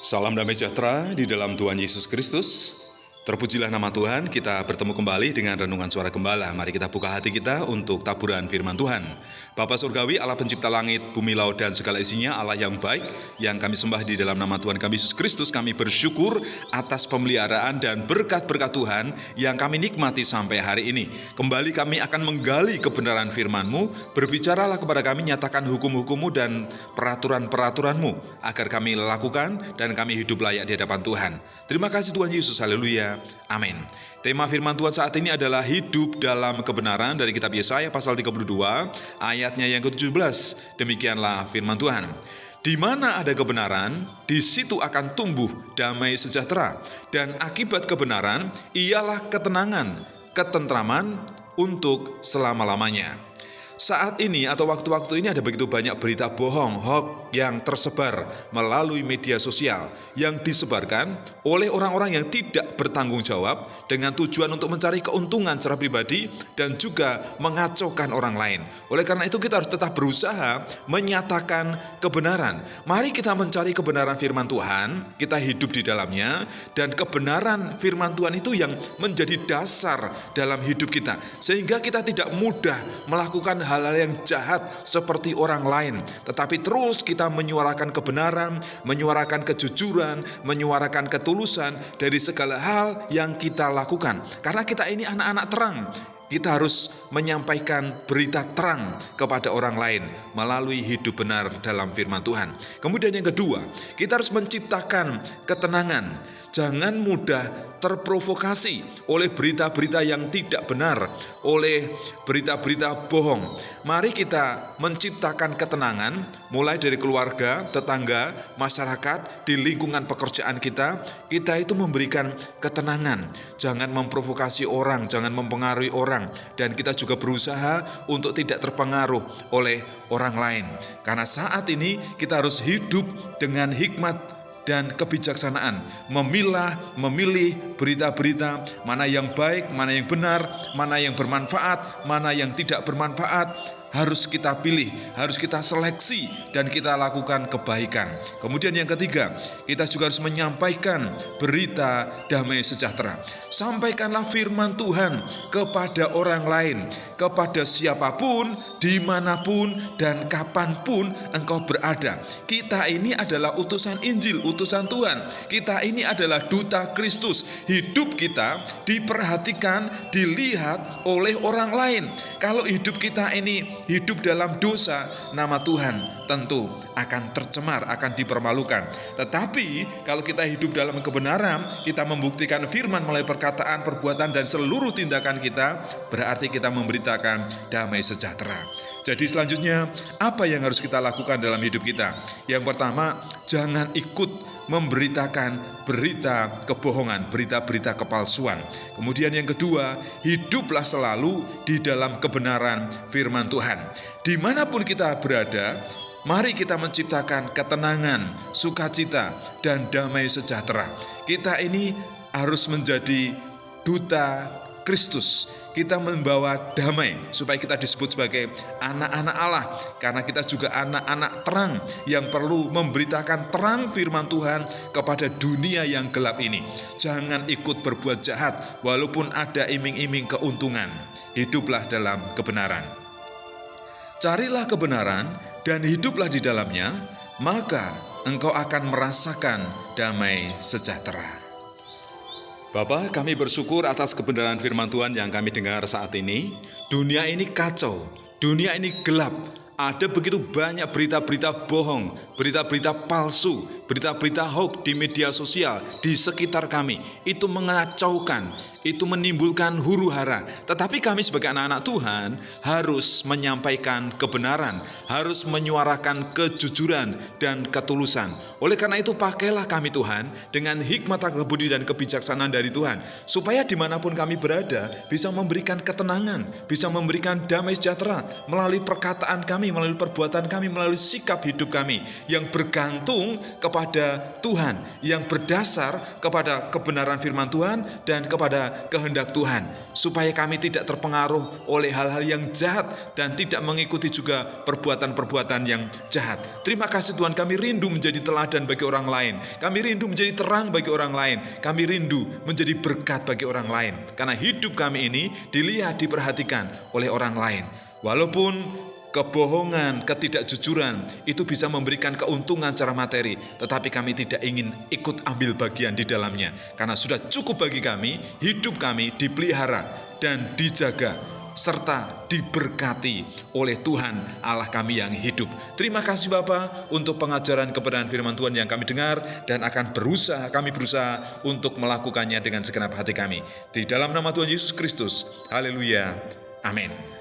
Salam damai sejahtera di dalam Tuhan Yesus Kristus. Terpujilah nama Tuhan, kita bertemu kembali dengan Renungan Suara Gembala. Mari kita buka hati kita untuk taburan firman Tuhan. Bapa Surgawi, Allah pencipta langit, bumi, laut, dan segala isinya, Allah yang baik, yang kami sembah di dalam nama Tuhan kami Yesus Kristus. Kami bersyukur atas pemeliharaan dan berkat-berkat Tuhan yang kami nikmati sampai hari ini. Kembali kami akan menggali kebenaran firman-Mu, berbicaralah kepada kami, nyatakan hukum-hukum-Mu dan peraturan-peraturan-Mu, agar kami lakukan dan kami hidup layak di hadapan Tuhan. Terima kasih Tuhan Yesus, haleluya. Amin. Tema firman Tuhan saat ini adalah hidup dalam kebenaran dari kitab Yesaya pasal 32 ayatnya yang ke-17. Demikianlah firman Tuhan. Di mana ada kebenaran, di situ akan tumbuh damai sejahtera, dan akibat kebenaran ialah ketenangan, ketentraman untuk selama-lamanya. Saat ini atau waktu-waktu ini ada begitu banyak berita bohong, hoax yang tersebar melalui media sosial yang disebarkan oleh orang-orang yang tidak bertanggung jawab dengan tujuan untuk mencari keuntungan secara pribadi dan juga mengacaukan orang lain. Oleh karena itu kita harus tetap berusaha menyatakan kebenaran. Mari kita mencari kebenaran firman Tuhan, kita hidup di dalamnya, dan kebenaran firman Tuhan itu yang menjadi dasar dalam hidup kita, sehingga kita tidak mudah melakukan hal-hal yang jahat seperti orang lain, tetapi terus kita menyuarakan kebenaran, menyuarakan kejujuran, menyuarakan ketulusan dari segala hal yang kita lakukan. Karena kita ini anak-anak terang, kita harus menyampaikan berita terang kepada orang lain melalui hidup benar dalam firman Tuhan. Kemudian yang kedua, kita harus menciptakan ketenangan. Jangan mudah terprovokasi oleh berita-berita yang tidak benar, oleh berita-berita bohong. Mari kita menciptakan ketenangan mulai dari keluarga, tetangga, masyarakat, di lingkungan pekerjaan kita. Kita itu memberikan ketenangan. Jangan memprovokasi orang, jangan mempengaruhi orang, dan kita juga berusaha untuk tidak terpengaruh oleh orang lain. Karena saat ini kita harus hidup dengan hikmat dan kebijaksanaan, memilih berita-berita mana yang baik, mana yang benar, mana yang bermanfaat, mana yang tidak bermanfaat. Harus kita pilih, harus kita seleksi, dan kita lakukan kebaikan. Kemudian yang ketiga, kita juga harus menyampaikan berita damai sejahtera. Sampaikanlah firman Tuhan kepada orang lain, kepada siapapun, dimanapun, dan kapanpun engkau berada. Kita ini adalah utusan Injil, utusan Tuhan. Kita ini adalah duta Kristus. Hidup kita diperhatikan, dilihat oleh orang lain. Kalau hidup kita ini hidup dalam dosa, nama Tuhan tentu akan tercemar, akan dipermalukan. Tetapi kalau kita hidup dalam kebenaran, kita membuktikan firman melalui perkataan, perbuatan, dan seluruh tindakan kita, berarti kita memberitakan damai sejahtera. Jadi selanjutnya, apa yang harus kita lakukan dalam hidup kita? Yang pertama, jangan ikut memberitakan berita kebohongan, berita-berita kepalsuan. Kemudian yang kedua, hiduplah selalu di dalam kebenaran firman Tuhan. Dimanapun kita berada, mari kita menciptakan ketenangan, sukacita, dan damai sejahtera. Kita ini harus menjadi duta Kristus. Kita membawa damai supaya kita disebut sebagai anak-anak Allah, karena kita juga anak-anak terang yang perlu memberitakan terang firman Tuhan kepada dunia yang gelap ini. Jangan ikut berbuat jahat walaupun ada iming-iming keuntungan. Hiduplah dalam kebenaran. Carilah kebenaran dan hiduplah di dalamnya, maka engkau akan merasakan damai sejahtera. Bapa, kami bersyukur atas kebenaran firman Tuhan yang kami dengar saat ini. Dunia ini kacau, dunia ini gelap. Ada begitu banyak berita-berita bohong, berita-berita palsu, berita-berita hoax di media sosial, di sekitar kami. Itu mengacaukan, itu menimbulkan huru-hara. Tetapi kami sebagai anak-anak Tuhan harus menyampaikan kebenaran, harus menyuarakan kejujuran dan ketulusan. Oleh karena itu pakailah kami Tuhan dengan hikmat, akal budi, dan kebijaksanaan dari Tuhan, supaya dimanapun kami berada bisa memberikan ketenangan, bisa memberikan damai sejahtera melalui perkataan kami, melalui perbuatan kami, melalui sikap hidup kami yang bergantung kepada kepada Tuhan, yang berdasar kepada kebenaran firman Tuhan dan kepada kehendak Tuhan, supaya kami tidak terpengaruh oleh hal-hal yang jahat dan tidak mengikuti juga perbuatan-perbuatan yang jahat. Terima kasih Tuhan, kami rindu menjadi teladan bagi orang lain, kami rindu menjadi terang bagi orang lain, kami rindu menjadi berkat bagi orang lain, karena hidup kami ini dilihat, diperhatikan oleh orang lain. Walaupun kebohongan, ketidakjujuran itu bisa memberikan keuntungan secara materi, tetapi kami tidak ingin ikut ambil bagian di dalamnya, karena sudah cukup bagi kami, hidup kami dipelihara dan dijaga serta diberkati oleh Tuhan Allah kami yang hidup. Terima kasih Bapa untuk pengajaran kebenaran firman Tuhan yang kami dengar, dan kami berusaha untuk melakukannya dengan segenap hati kami. Di dalam nama Tuhan Yesus Kristus, haleluya, amin.